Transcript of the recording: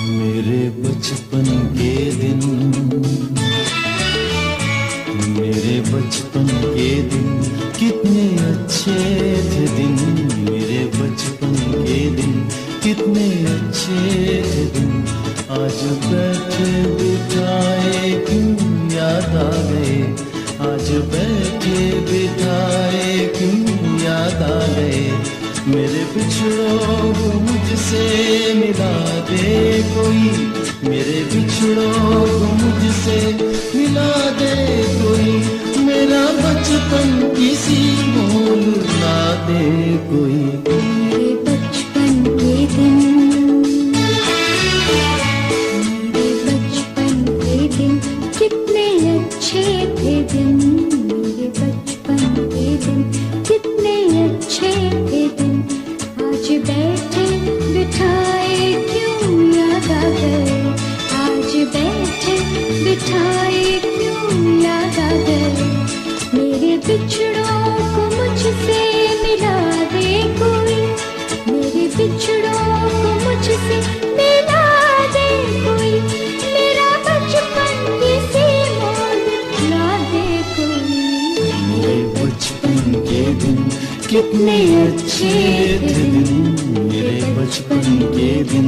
मेरे बचपन के दिन, मेरे बचपन के दिन कितने अच्छे थे दिन। मेरे बचपन के दिन कितने अच्छे थे दिन। आज बैठे बिठाए क्यों याद आ गए। आज बैठे बिठाए क्यों याद आ गए। मेरे बिछड़ों को मुझसे मिला दे कोई। मेरे बिछड़ों को मुझसे मिला दे कोई। मेरा बचपन किसी मोल ला दे कोई। मेरे बचपन के दिन, मेरे बचपन के दिन कितने अच्छे थे दिन। मेरे बचपन के दिन कितने अच्छे थे दिन। आज बैठे बिठाए क्यों याद आ गए। आज बैठे बिठाए क्यों याद आ गए। मेरे बिछड़ों को मुझसे मिला दे कोई। मेरे बिछड़ों को मुझसे मिला दे कोई। मेरा बचपन किसी मोल ला दे कोई। मेरे बचपन के दिन कितने अच्छे थे दिन। मेरे बचपन के दिन।